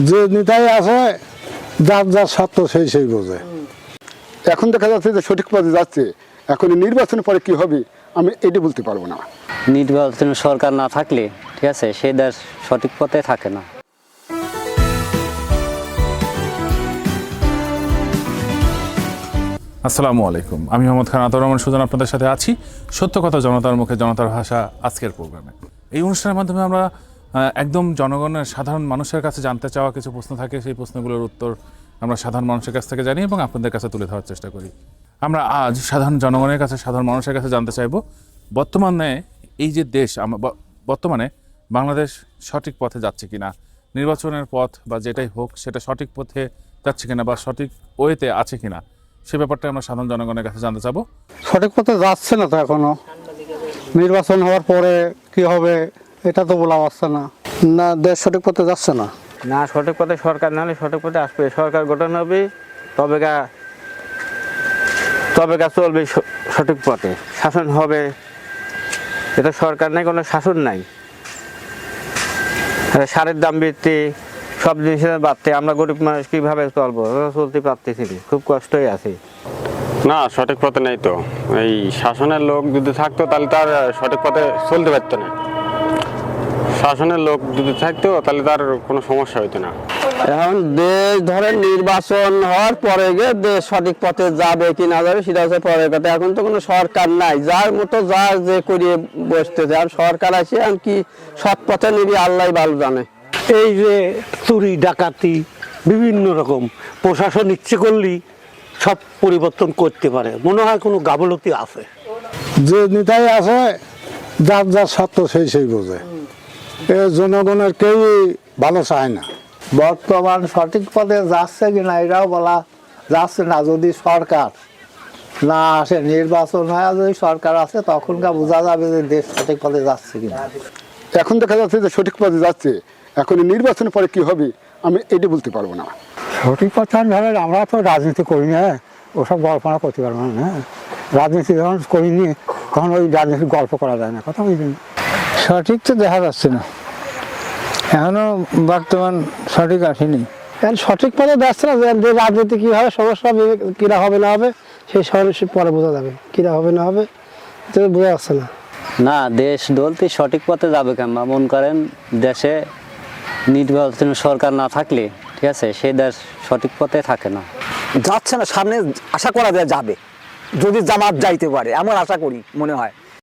যে নেতাই আছে যার যার স্বার্থ সেই বোঝে। এখন দেখা যাচ্ছে যে সঠিক পথে যাচ্ছে, এখন নির্বাচনের পরে কি হবে আমি এটি বলতে পারবো না। নির্বাচন সরকার না থাকলে ঠিক আছে সেই দেশ সঠিক পথে থাকে না। আসসালামু আলাইকুম, আমি মোহাম্মদ খান আতাউর রহমান সুজন আপনাদের সাথে আছি সত্য কথা জনতার মুখে জনতার ভাষা আজকের প্রোগ্রামে। এই অনুষ্ঠানের মাধ্যমে আমরা একদম জনগণের সাধারণ মানুষের কাছে জানতে চাওয়া কিছু প্রশ্ন থাকে, সেই প্রশ্নগুলোর উত্তর আমরা সাধারণ মানুষের কাছ থেকে জানি এবং আপনাদের কাছে তুলে ধরার চেষ্টা করি। আমরা আজ সাধারণ জনগণের কাছে, সাধারণ মানুষের কাছে জানতে চাইব বর্তমানে এই যে দেশ, বর্তমানে বাংলাদেশ সঠিক পথে যাচ্ছে কিনা, নির্বাচনের পথ বা যেটাই হোক সেটা সঠিক পথে যাচ্ছে কিনা বা সঠিক ওয়েতে আছে কিনা, সে ব্যাপারটা আমরা সাধারণ জনগণের কাছে জানতে চাবো। সঠিক পথে যাচ্ছে না তো এখনো, নির্বাচন হওয়ার পরে কি হবে এটা তো বলা যাচ্ছে না। না, দেশ সঠিক পথে যাচ্ছে না। না, সঠিক পথে সরকার না হলে সঠিক পথে আসবে, সরকার গঠন হবে তবে চলবে সঠিক পথে, শাসন হবে। এটা সরকার নাই, কোনো শাসন নাই। সারের দাম বৃদ্ধি, সব জিনিসের বাড়তে, আমরা গরিব মানুষ কীভাবে চলবো, চলতে পারতেছি, খুব কষ্টই আছে। না, সঠিক পথে নেই তো। এই শাসনের লোক যদি থাকতো তাহলে তার সঠিক পথে চলতে পারতো না। শাসনের লোক যদি থাকতো তাহলে তার কোনো সমস্যা হইতো না। এখন দেশ ধরেন নির্বাচন হওয়ার পরে গিয়ে দেশ সঠিক পথে যাবে কি না যাবে সেটা হচ্ছে পরের কথা। এখন তো কোনো সরকার নাই, যার মতো যার যে করিয়ে বসতেছে। আর সরকার আছে আর কি সৎ পথে নিবি আল্লাহ ভালো জানে। এই যে চুরি ডাকাতি বিভিন্ন রকম, প্রশাসন ইচ্ছে করলেই সব পরিবর্তন করতে পারে, মনে হয় কোনো গাফলতি আছে। যে নেতাই আছে যার যার স্বার্থ সেই বোঝে। এ জনগণের কেউ ভালো চায় না। বর্তমান সঠিক পথে যাচ্ছে কিনা এটাও বলা যাচ্ছে না। যদি সরকার না আসে, নির্বাচন হয়, যদি সরকার আসে তখনকার বোঝা যাবে যে দেশ সঠিক পথে যাচ্ছে কিনা। এখন দেখা যাচ্ছে যে সঠিক পথে যাচ্ছে, এখন নির্বাচনের পরে কি হবে আমি এটি বলতে পারবো না। সঠিক কথা ধরে আমরা তো রাজনীতি করি না, ওসব গল্পনা করতে পারবো না। হ্যাঁ, রাজনীতি যখন করিনি তখন ওই রাজনীতির গল্প করা যায় না, কথা বুঝলি। সঠিক তো দেখা যাচ্ছে না, এখনো বর্তমান সঠিক আসেনি। এখন সঠিক পথে যাচ্ছে না, যে রাজনীতি কী হবে, সমস্যা কীরা হবে না হবে সেই সমস্যা পরে বোঝা যাবে, কীরা হবে না হবে এটা বোঝা যাচ্ছে না। না, দেশ দলটি সঠিক পথে যাবে কেন? মনে করেন দেশে নির্বাচন সরকার না থাকলে ঠিক আছে সেই দেশ সঠিক পথে থাকে না। যাচ্ছে না, সামনে আশা করা যায় যাবে, যদি জামাত যাইতে পারে এমন আশা করি মনে হয়।